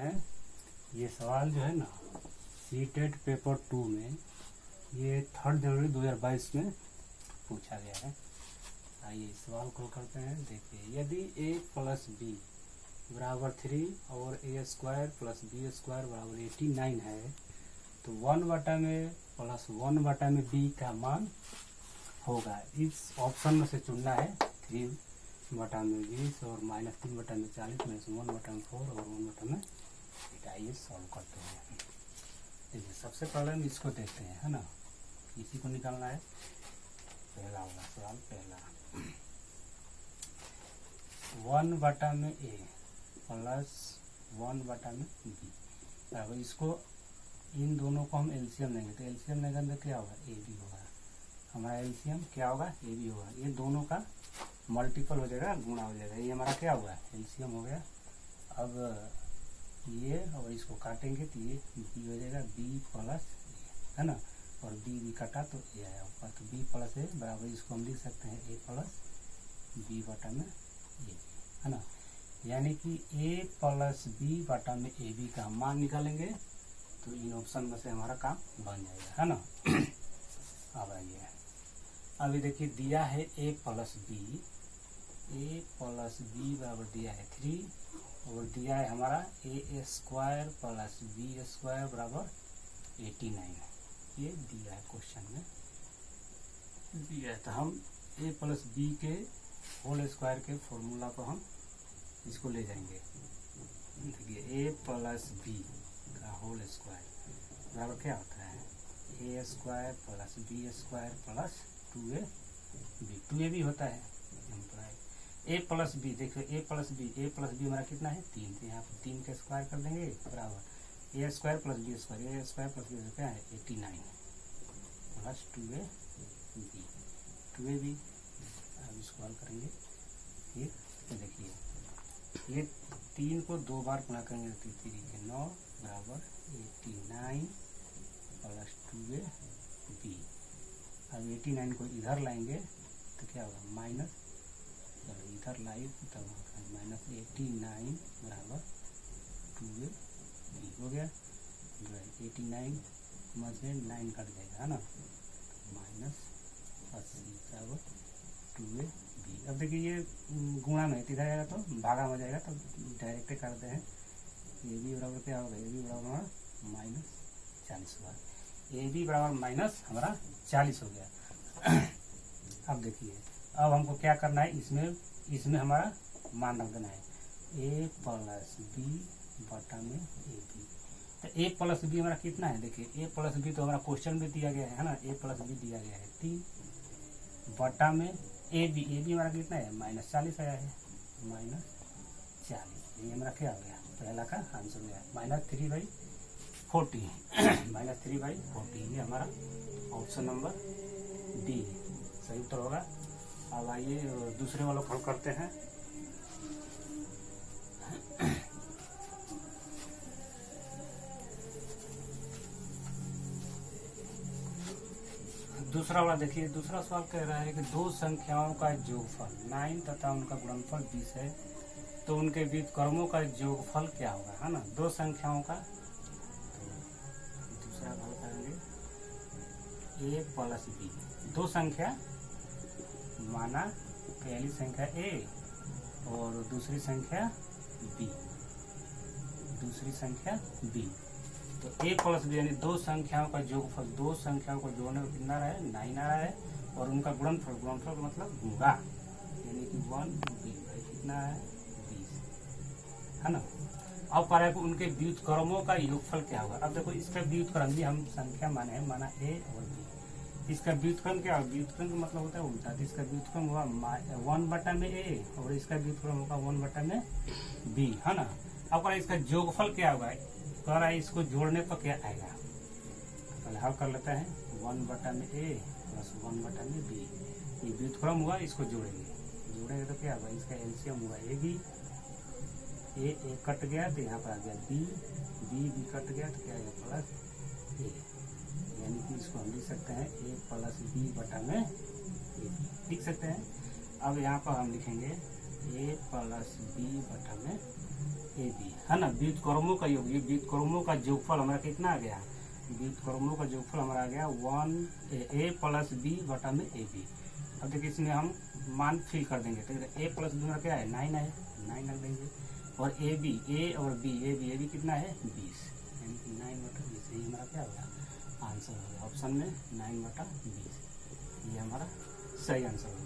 हैं। ये सवाल जो है ना सीटेट पेपर 2 में ये 3 जनवरी 2022 में पूछा गया है। आइए इस सवाल को करते हैं। देखिए, यदि a प्लस बी बराबर 3 और a square plus B square बराबर 89 है तो 1/में प्लस 1/में b का मान होगा। इस ऑप्शन में से चुनना है 3/में 20 और -3/में 40 -1/में 4 और 1/में 8। आइए सॉल्व करते हैं। देखिए, सबसे पहले हम इसको देखते हैं, है ना। इसी को निकालना है। पहला होगा सवाल पहला 1/में a प्लस 1/में b बराबर, इसको इन दोनों को हम एलसीएम लेंगे तो एलसीएम लेंगे तो क्या होगा, ए बी होगा। हमारा एलसीएम क्या होगा, ए बी होगा। ये दोनों का मल्टीपल हो जाएगा, गुणा हो जाएगा। ये हमारा क्या हुआ, एलसीएम हो गया। अब ये और इसको काटेंगे तो ये बी हो जाएगा, बी प्लस ए, है ना। और बी काटा तो ए आया ऊपर, तो बी प्लस ए बराबर, इसको हम लिख सकते हैं ए प्लस b/में ए, है ना। यानी कि a प्लस b/में ए बी का हम मान निकालेंगे तो इन ऑप्शन में से हमारा काम बन जाएगा, है ना। अब आइए, अभी देखिए दिया है a प्लस बी बराबर दिया है 3 और दिया है हमारा a square plus B square बराबर 89। ये दिया है क्वेश्चन में दिया है। तो हम a प्लस बी के होल स्क्वायर के फॉर्मूला को हम इसको ले जाएंगे। देखिए, a प्लस बी का होल स्क्वायर बराबर क्या होता है, a square plus B square plus 2ab होता है। a प्लस बी, देखिए a प्लस बी हमारा कितना है 3, तो यहाँ पर 3 का स्क्वायर कर देंगे बराबर a square plus B square, a square plus B क्या है 89 प्लस 2ab। अब इसको हल करेंगे। फिर तो देखिए, ये 3 को 2 बार गुणा करेंगे तो 3 के 9 बराबर 89 प्लस 2ab। अब 89 को इधर लाएंगे तो क्या होगा माइनस, चलो इधर लाइए तो माइनस 89 बराबर 2ab हो गया। 89 में से 9 कट जाएगा, है ना, माइनस 80 बराबर 2ab। अब देखिए, ये गुणा में इधर आएगा तो भागा में जाएगा तो डायरेक्ट करते हैं। ए बी बराबर क्या होगा, ए बी बराबर हमारा -40 होगा। ए बी बराबर माइनस हमारा 40 हो गया। अब देखिए, अब हमको क्या करना है, इसमें हमारा मान रख देना है a प्लस b/में ए बी। तो a प्लस बी हमारा कितना है, देखिए a प्लस बी तो हमारा क्वेश्चन में दिया गया है ना, a प्लस बी दिया गया है 3/में ए बी हमारा कितना है -40 आया है, -40। ये हमारा क्या हो गया, पहला का आंसर हो गया -3/40 -3/40। ये हमारा ऑप्शन नंबर डी सही उत्तर होगा। अब आइए दूसरे वाला हल करते हैं। दूसरा वाला देखिए, दूसरा सवाल कह रहा है कि दो संख्याओं का योगफल 9 तथा उनका गुणनफल 20 है तो उनके व्युत्क्रमों का योगफल क्या होगा, है ना। दो संख्याओं का, तो दूसरा हल करेंगे a प्लस बी। दो संख्या माना, पहली संख्या a और दूसरी संख्या b। तो a प्लस बी यानी दो संख्याओं का योगफल, दो संख्याओं को जोड़ने में कितना रहा है 9 आ रहा है और उनका गुणनफल मतलब गुणा, यानी कि 1 कितना है 20, है ना। अब पा रहा है कि उनके व्युत्क्रमों का योगफल क्या होगा। अब देखो, इसका व्युत्क्रम भी हम संख्या माने हैं, माना a और b। इसका व्युत्क्रम क्या होगा, व्युत्क्रम का मतलब होता है उल्टा। तो इसका व्युत्क्रम हुआ 1/में a और इसका व्युत्क्रम होगा 1/में b, है ना। अब इसका योगफल क्या होगा, कह रहा है इसको जोड़ने पर क्या आएगा। पहले हल कर लेते हैं, 1/में a प्लस 1/में b। ये व्युत्क्रम हुआ, इसको जोड़ेंगे तो क्या होगा, इसका एलसीएम हुआ a कट गया तो यहाँ पर आ गया b कट गया तो क्या आएगा प्लस a, यानी कि इसको हम लिख सकते हैं a प्लस b/में a लिख सकते हैं। अब यहाँ पर हम लिखेंगे a प्लस b/में ए बी, है ना। व्युत्क्रमों का योग, ये व्युत्क्रमों का योगफल हमारा कितना आ गया, व्युत्क्रमों का योगफल हमारा आ गया 1 ए प्लस बी बटा में ए बी। अब देखिए इसमें हम मान फिल कर देंगे, तो ए प्लस बी हमारा क्या है 9 है, 9 रख देंगे। और ए बी, ए और बी, ए बी कितना है 20, यानी कि 9 बटा 20, ये हमारा क्या होगा आंसर होगा। ऑप्शन में 9 बटा 20 ये हमारा सही आंसर होगा।